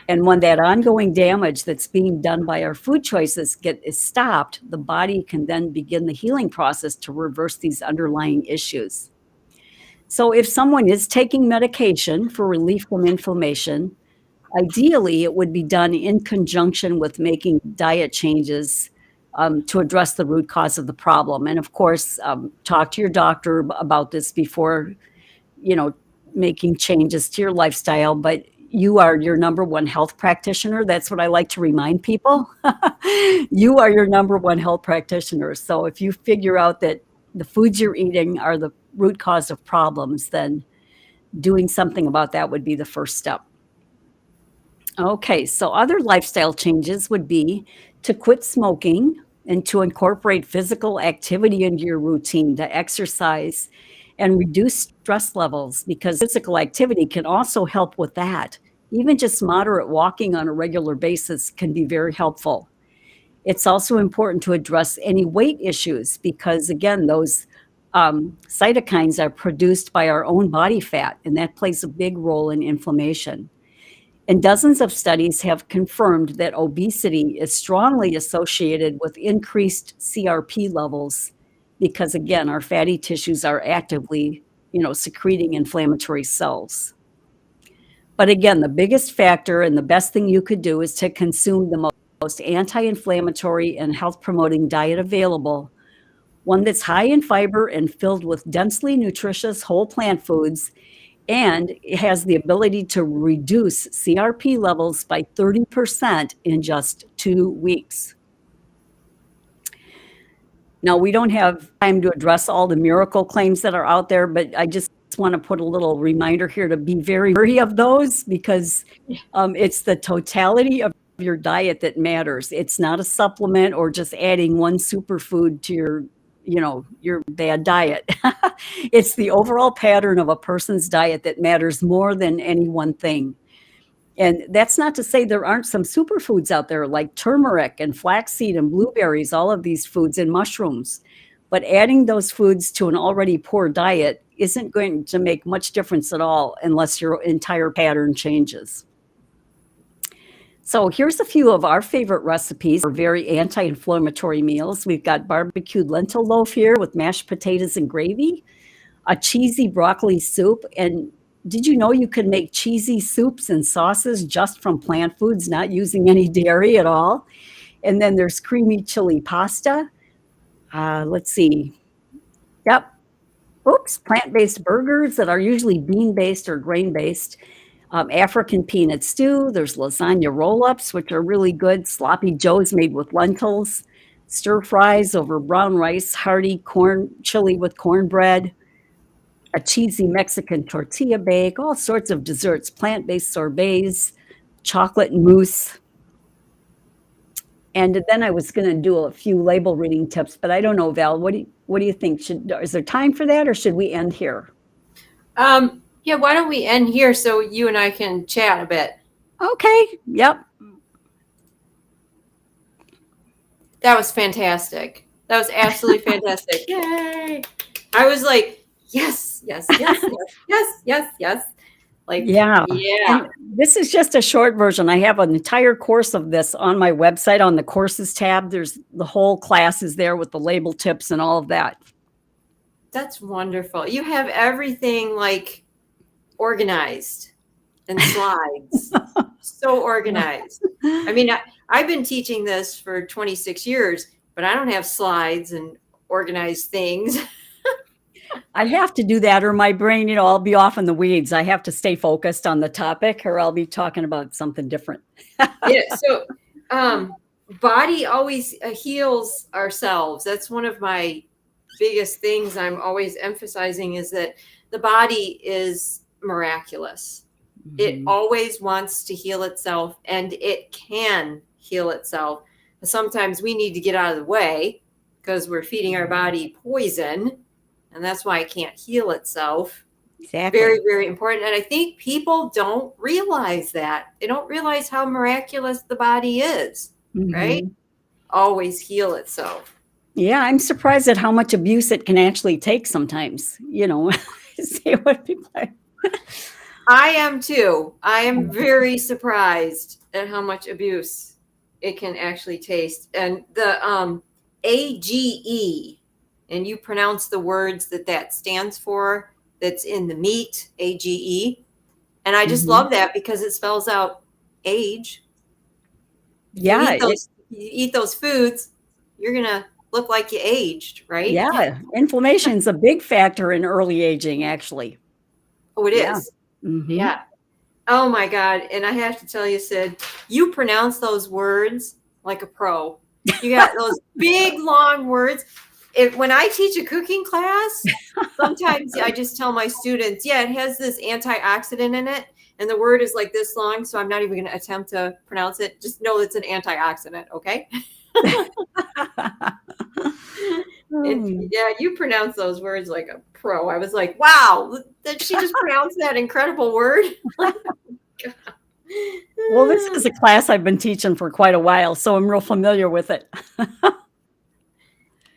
And when that ongoing damage that's being done by our food choices is stopped, the body can then begin the healing process to reverse these underlying issues. So if someone is taking medication for relief from inflammation, ideally it would be done in conjunction with making diet changes to address the root cause of the problem. And of course, talk to your doctor about this before, making changes to your lifestyle, but you are your number one health practitioner. That's what I like to remind people. You are your number one health practitioner. So if you figure out that the foods you're eating are the root cause of problems, then doing something about that would be the first step. Okay, so other lifestyle changes would be to quit smoking and to incorporate physical activity into your routine, to exercise and reduce stress levels, because physical activity can also help with that. Even just moderate walking on a regular basis can be very helpful. It's also important to address any weight issues because, again, those cytokines are produced by our own body fat, and that plays a big role in inflammation. And dozens of studies have confirmed that obesity is strongly associated with increased CRP levels because, again, our fatty tissues are actively, secreting inflammatory cells. But again, the biggest factor and the best thing you could do is to consume the most anti-inflammatory and health-promoting diet available, one that's high in fiber and filled with densely nutritious whole plant foods, and it has the ability to reduce CRP levels by 30% in just 2 weeks. Now, we don't have time to address all the miracle claims that are out there, but I just want to put a little reminder here to be very wary of those because it's the totality of your diet that matters. It's not a supplement or just adding one superfood to your bad diet. It's the overall pattern of a person's diet that matters more than any one thing. And that's not to say there aren't some superfoods out there like turmeric and flaxseed and blueberries, all of these foods and mushrooms. But adding those foods to an already poor diet isn't going to make much difference at all unless your entire pattern changes. So here's a few of our favorite recipes for very anti-inflammatory meals. We've got barbecued lentil loaf here with mashed potatoes and gravy, a cheesy broccoli soup. And did you know you can make cheesy soups and sauces just from plant foods, not using any dairy at all? And then there's creamy chili pasta. Let's see. Yep. Oops. Plant-based burgers that are usually bean-based or grain-based. African peanut stew. There's lasagna roll-ups, which are really good. Sloppy joes made with lentils. Stir fries over brown rice. Hearty corn chili with cornbread. A cheesy Mexican tortilla bake. All sorts of desserts. Plant-based sorbets. Chocolate mousse. And then I was going to do a few label reading tips, but I don't know, Val. What do you think? Is there time for that, or should we end here? Yeah, why don't we end here so you and I can chat a bit? Okay. Yep. That was fantastic. That was absolutely fantastic. Yay! I was like, yes, yes, yes, yes, yes, yes, yes. Like, yeah. And this is just a short version. I have an entire course of this on my website on the courses tab. There's the whole class is there with the label tips and all of that. That's wonderful. You have everything like organized and slides. so organized. I mean, I've been teaching this for 26 years, but I don't have slides and organized things. I have to do that or my brain, I'll be off in the weeds. I have to stay focused on the topic or I'll be talking about something different. Yeah. So, body always heals ourselves. That's one of my biggest things I'm always emphasizing is that the body is miraculous. It always wants to heal itself and it can heal itself. Sometimes we need to get out of the way because we're feeding our body poison and that's why it can't heal itself. Exactly. Very, very important. And I think people don't realize that. They don't realize how miraculous the body is, right? Always heal itself. Yeah, I'm surprised at how much abuse it can actually take sometimes, see what people are. I am too. I am very surprised at how much abuse it can actually taste. And the AGE, and you pronounce the words that stands for, that's in the meat, AGE. And I just love that because it spells out age. Yeah. You eat those foods, you're going to look like you aged, right? Yeah. Inflammation is a big factor in early aging, actually. Oh, it is. Yeah. Oh my God. And I have to tell you, Cyd, you pronounce those words like a pro. You got those big, long words. When I teach a cooking class, sometimes I just tell my students, yeah, it has this antioxidant in it. And the word is like this long. So I'm not even going to attempt to pronounce it. Just know it's an antioxidant. Okay. And, yeah, you pronounce those words like a pro. I was like, wow, did she just pronounce that incredible word? Well, this is a class I've been teaching for quite a while, so I'm real familiar with it.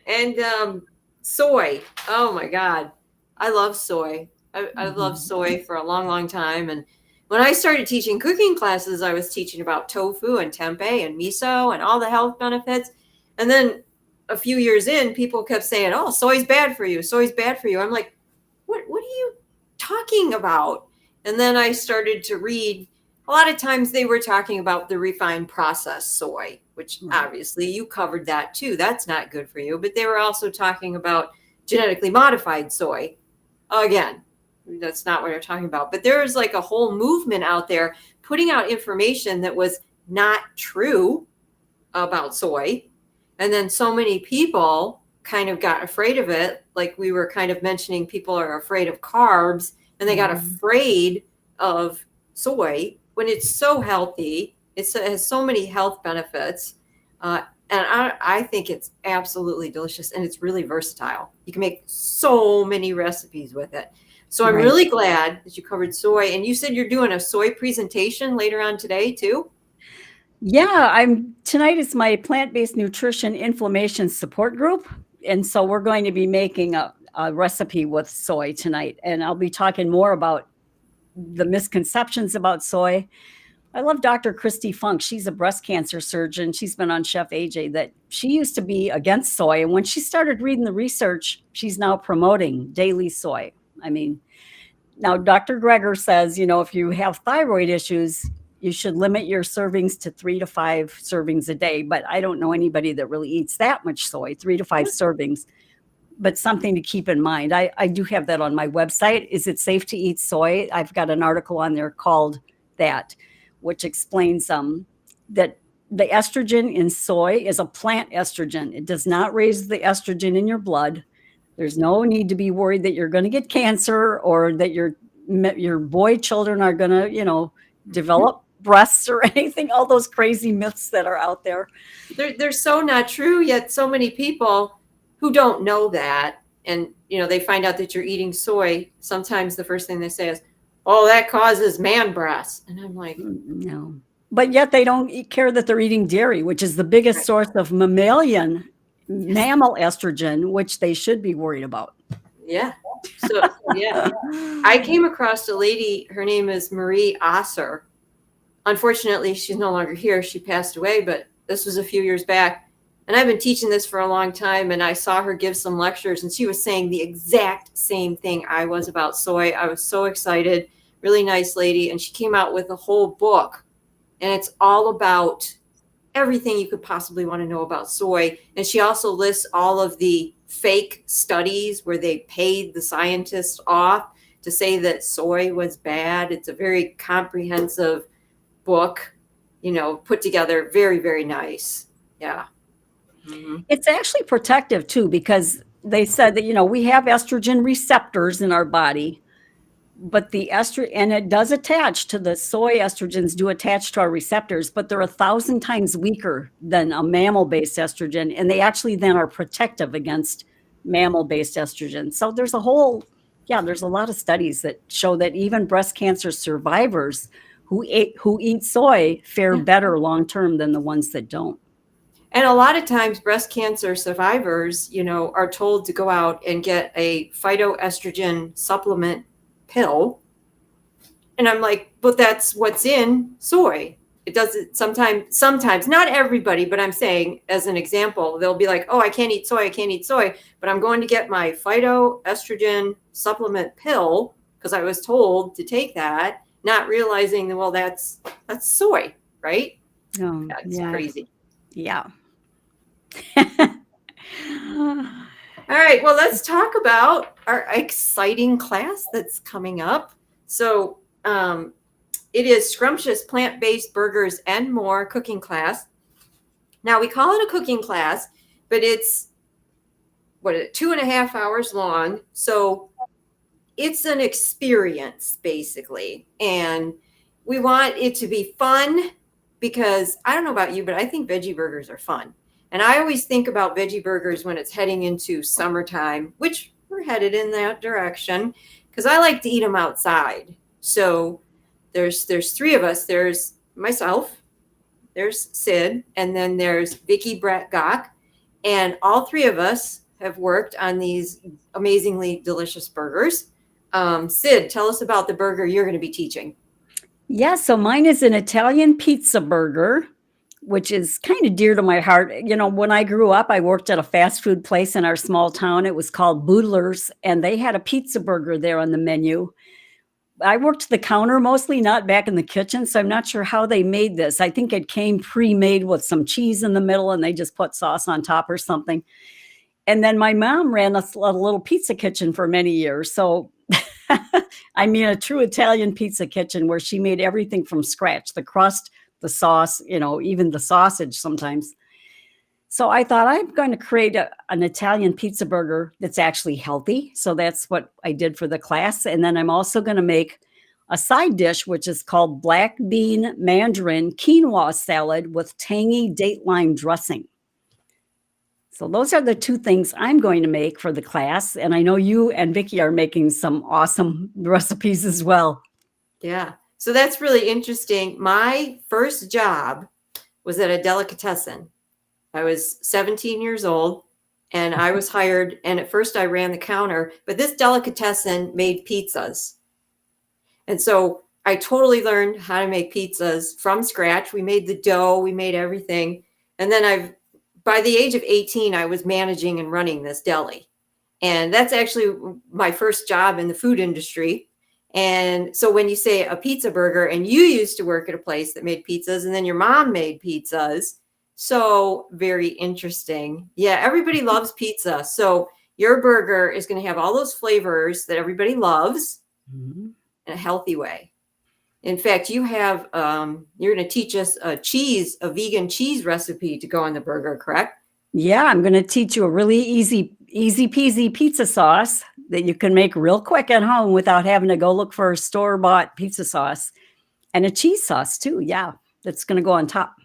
And soy. Oh my God. I love soy. I love soy for a long, long time. And when I started teaching cooking classes, I was teaching about tofu and tempeh and miso and all the health benefits. And then a few years in, people kept saying, oh, soy's bad for you. Soy's bad for you. I'm like, what are you talking about? And then I started to read. A lot of times they were talking about the refined processed soy, which obviously you covered that too. That's not good for you. But they were also talking about genetically modified soy. Again, that's not what they're talking about. But there was like a whole movement out there putting out information that was not true about soy. And then so many people kind of got afraid of it. Like we were kind of mentioning, people are afraid of carbs and they got afraid of soy when it's so healthy. It has so many health benefits. And I think it's absolutely delicious and it's really versatile. You can make so many recipes with it. So I'm really glad that you covered soy. And you said you're doing a soy presentation later on today too? Yeah, tonight is my plant-based nutrition inflammation support group. And so we're going to be making a recipe with soy tonight. And I'll be talking more about the misconceptions about soy. I love Dr. Christy Funk. She's a breast cancer surgeon. She's been on Chef AJ. That she used to be against soy. And when she started reading the research, she's now promoting daily soy. I mean, now Dr. Greger says, if you have thyroid issues, you should limit your servings to 3 to 5 servings a day. But I don't know anybody that really eats that much soy, 3 to 5 servings. But something to keep in mind. I do have that on my website. Is it safe to eat soy? I've got an article on there called that, which explains that the estrogen in soy is a plant estrogen. It does not raise the estrogen in your blood. There's no need to be worried that you're going to get cancer or that your boy children are going to, develop breasts or anything, all those crazy myths that are out there. They're so not true, yet so many people who don't know that, and they find out that you're eating soy, sometimes the first thing they say is, oh, that causes man breasts. And I'm like, no. But yet they don't care that they're eating dairy, which is the biggest source of mammal estrogen, which they should be worried about. Yeah. So, yeah. I came across a lady, her name is Marie Osser. Unfortunately, she's no longer here. She passed away, but this was a few years back. And I've been teaching this for a long time, and I saw her give some lectures, and she was saying the exact same thing I was about soy. I was so excited. Really nice lady. And she came out with a whole book and it's all about everything you could possibly want to know about soy. And she also lists all of the fake studies where they paid the scientists off to say that soy was bad. It's a very comprehensive book, put together. Very, very nice. Yeah. Mm-hmm. It's actually protective too, because they said that, we have estrogen receptors in our body, but the estrogen, and it does attach to the soy estrogens do attach to our receptors, but they're 1,000 times weaker than a mammal-based estrogen. And they actually then are protective against mammal-based estrogen. So there's a lot of studies that show that even breast cancer survivors who eat soy fare better long-term than the ones that don't. And a lot of times breast cancer survivors, are told to go out and get a phytoestrogen supplement pill. And I'm like, but that's what's in soy. It doesn't sometimes, not everybody, but I'm saying as an example, they'll be like, oh, I can't eat soy, but I'm going to get my phytoestrogen supplement pill because I was told to take that, not realizing that, well, that's soy, right? Oh, That's crazy. Yeah. All right, well, let's talk about our exciting class that's coming up. So it is Scrumptious Plant-Based Burgers and More cooking class. Now, we call it a cooking class, but it's 2.5 hours long. So it's an experience, basically. And we want it to be fun because I don't know about you, but I think veggie burgers are fun. And I always think about veggie burgers when it's heading into summertime, which we're headed in that direction, because I like to eat them outside. So there's 3 of us. There's myself, there's Cyd, and then there's Vicki Brett Gock. And all 3 of us have worked on these amazingly delicious burgers. Cyd, tell us about the burger you're going to be teaching. Yeah, so mine is an Italian pizza burger, which is kind of dear to my heart. When I grew up, I worked at a fast food place in our small town. It was called Boodler's, and they had a pizza burger there on the menu. I worked the counter mostly, not back in the kitchen, so I'm not sure how they made this. I think it came pre-made with some cheese in the middle, and they just put sauce on top or something. And then my mom ran a little pizza kitchen for many years. So, I mean, a true Italian pizza kitchen where she made everything from scratch, the crust, the sauce, even the sausage sometimes. So I thought I'm going to create an Italian pizza burger that's actually healthy. So that's what I did for the class. And then I'm also going to make a side dish, which is called black bean mandarin quinoa salad with tangy date lime dressing. So those are the 2 things I'm going to make for the class. And I know you and Vicki are making some awesome recipes as well. Yeah. So that's really interesting. My first job was at a delicatessen. I was 17 years old and I was hired. And at first I ran the counter, but this delicatessen made pizzas. And so I totally learned how to make pizzas from scratch. We made the dough, we made everything. And then by the age of 18, I was managing and running this deli. And that's actually my first job in the food industry. And so when you say a pizza burger, and you used to work at a place that made pizzas, and then your mom made pizzas, so very interesting. Yeah, everybody loves pizza. So your burger is going to have all those flavors that everybody loves in a healthy way. In fact, you have, you're going to teach us a vegan cheese recipe to go on the burger, correct? Yeah, I'm going to teach you a really easy peasy pizza sauce that you can make real quick at home without having to go look for a store-bought pizza sauce, and a cheese sauce too. Yeah, that's going to go on top.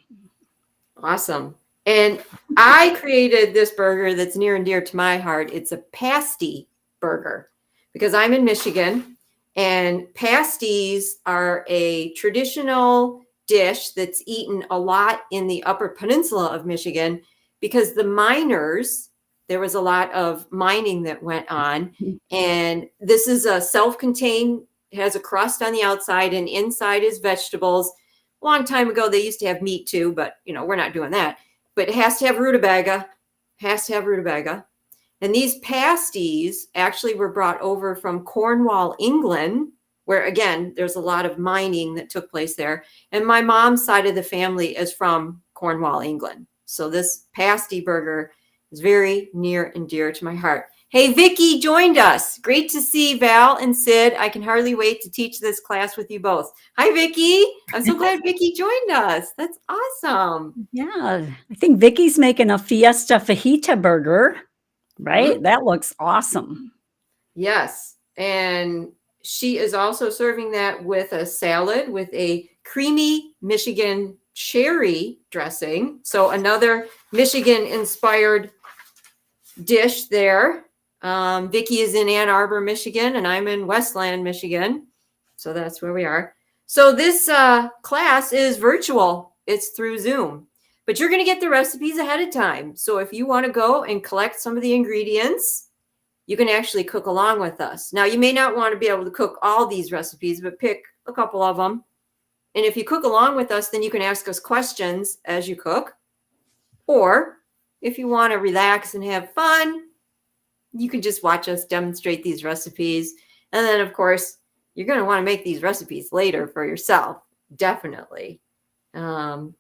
Awesome. And I created this burger that's near and dear to my heart. It's a pasty burger because I'm in Michigan, and pasties are a traditional dish that's eaten a lot in the Upper Peninsula of Michigan because the miners, there was a lot of mining that went on. And this is a self-contained, it has a crust on the outside and inside is vegetables. A long time ago, they used to have meat too, but we're not doing that. But it has to have rutabaga, And these pasties actually were brought over from Cornwall, England, where again, there's a lot of mining that took place there. And my mom's side of the family is from Cornwall, England. So this pasty burger is very near and dear to my heart. Hey, Vicki joined us. Great to see Val and Cyd. I can hardly wait to teach this class with you both. Hi, Vicki. I'm so glad Vicki joined us. That's awesome. Yeah, I think Vicky's making a Fiesta Fajita burger, right? That looks awesome. Yes. And she is also serving that with a salad with a creamy Michigan cherry dressing. So another Michigan-inspired dish there. Vicki is in Ann Arbor, Michigan, and I'm in Westland, Michigan. So that's where we are. So this class is virtual. It's through Zoom. But you're going to get the recipes ahead of time. So if you want to go and collect some of the ingredients, you can actually cook along with us. Now, you may not want to be able to cook all these recipes, but pick a couple of them. And if you cook along with us, then you can ask us questions as you cook. Or if you want to relax and have fun, you can just watch us demonstrate these recipes. And then, of course, you're going to want to make these recipes later for yourself. Definitely. Yeah,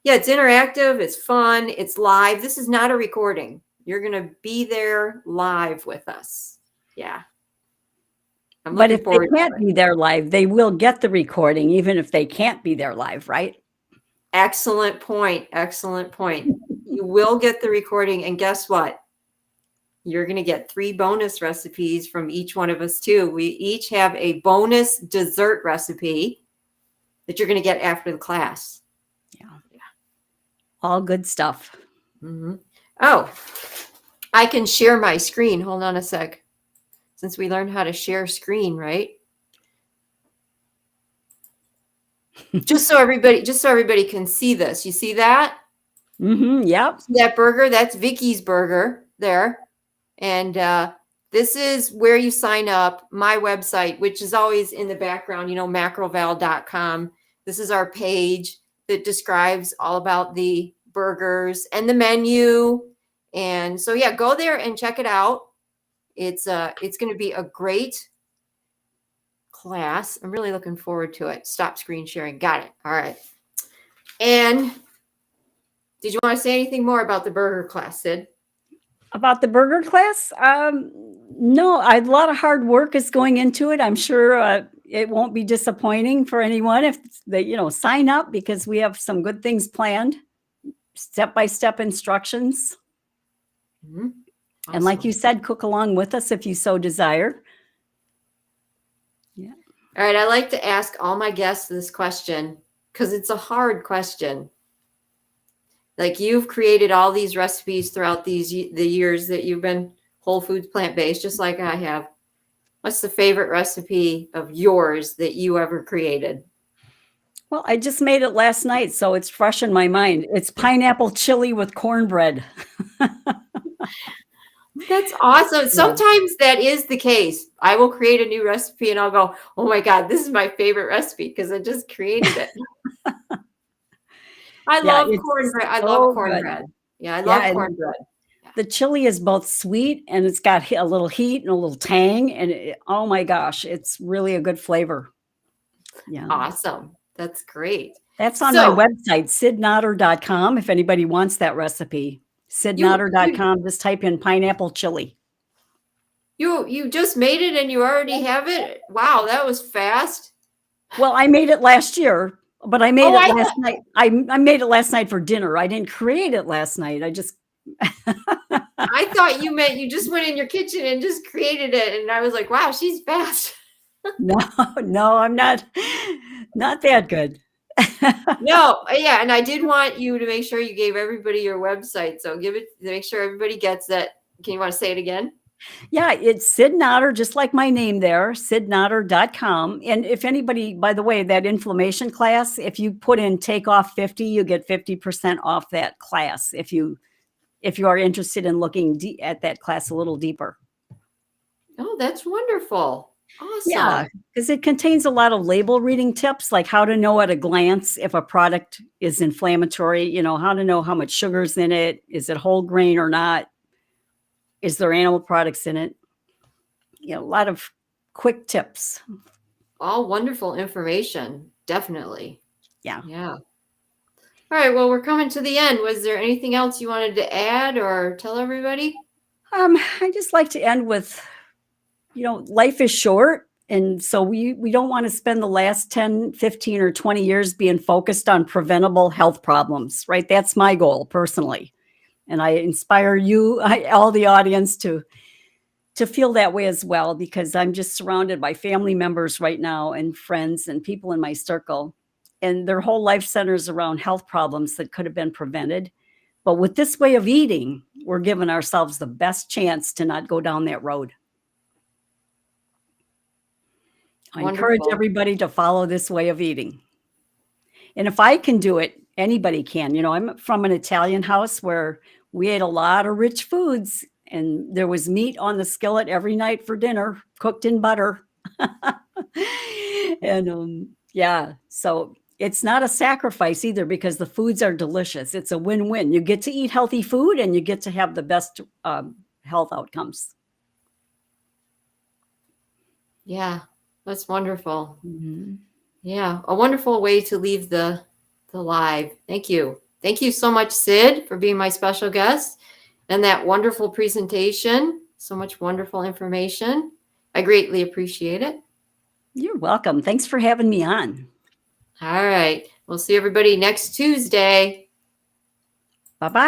it's interactive. It's fun. It's live. This is not a recording. You're going to be there live with us. Yeah. But if they can't be there live, they will get the recording, even if they can't be there live, right? Excellent point. Excellent point. You will get the recording. And guess what? You're going to get 3 bonus recipes from each one of us, too. We each have a bonus dessert recipe that you're going to get after the class. Yeah. All good stuff. Mm-hmm. Oh, I can share my screen. Hold on a sec. Since we learned how to share screen, right? just so everybody can see this. You see that? Mm-hmm. Yep. See that burger? That's Vicki's burger there. And this is where you sign up. My website, which is always in the background, macroval.com. This is our page that describes all about the burgers and the menu. And so, yeah, go there and check it out. It's going to be a great class. I'm really looking forward to it. Stop screen sharing. Got it. All right. And did you want to say anything more about the burger class, Cyd? About the burger class? No, a lot of hard work is going into it. I'm sure it won't be disappointing for anyone if they, sign up, because we have some good things planned, step-by-step instructions. Mm-hmm. Awesome. And like you said, cook along with us if you so desire. Yeah. All right. I like to ask all my guests this question because it's a hard question. Like, you've created all these recipes throughout the years that you've been whole foods plant-based, just like I have. What's the favorite recipe of yours that you ever created? Well, I just made it last night, so it's fresh in my mind. It's pineapple chili with cornbread. That's awesome. Sometimes that is the case. I will create a new recipe and I'll go, oh my God, this is my favorite recipe because I just created it. I love cornbread. I love cornbread. Yeah, I love cornbread. The chili is both sweet and it's got a little heat and a little tang. And oh my gosh, it's really a good flavor. Yeah. Awesome. That's great. That's on my website, cydnotter.com. If anybody wants that recipe, cydnotter.com, just type in pineapple chili. You just made it and you already have it? Wow, that was fast. Well, I made it last year. But I made it last night. I made it last night for dinner. I didn't create it last night. I just. I thought you meant you just went in your kitchen and just created it. And I was like, wow, she's fast. No, I'm not that good. No, yeah. And I did want you to make sure you gave everybody your website. So make sure everybody gets that. Can you want to say it again? Yeah, it's Cyd Notter, just like my name there, cydnotter.com. And if anybody, by the way, that inflammation class, if you put in take off 50, you get 50% off that class if you are interested in looking at that class a little deeper. Oh, that's wonderful. Awesome. Yeah, because it contains a lot of label reading tips, like how to know at a glance if a product is inflammatory, how to know how much sugar's in it, is it whole grain or not? Is there animal products in it? A lot of quick tips. all wonderful information. Definitely. Yeah. Yeah. All right. Well, we're coming to the end. Was there anything else you wanted to add or tell everybody? I just like to end with, life is short. And so we don't want to spend the last 10, 15, or 20 years being focused on preventable health problems, right? That's my goal personally. And I inspire you, all the audience to feel that way as well, because I'm just surrounded by family members right now and friends and people in my circle. And their whole life centers around health problems that could have been prevented. But with this way of eating, we're giving ourselves the best chance to not go down that road. I encourage Wonderful. everybody to follow this way of eating. And if I can do it, anybody can. I'm from an Italian house where we ate a lot of rich foods, and there was meat on the skillet every night for dinner, cooked in butter. And yeah, so it's not a sacrifice either, because the foods are delicious. It's a win-win. You get to eat healthy food and you get to have the best health outcomes. Yeah, that's wonderful. Mhm. Yeah, a wonderful way to leave the live. Thank you. Thank you so much, Cyd, for being my special guest and that wonderful presentation. So much wonderful information. I greatly appreciate it. You're welcome. Thanks for having me on. All right. We'll see everybody next Tuesday. Bye-bye.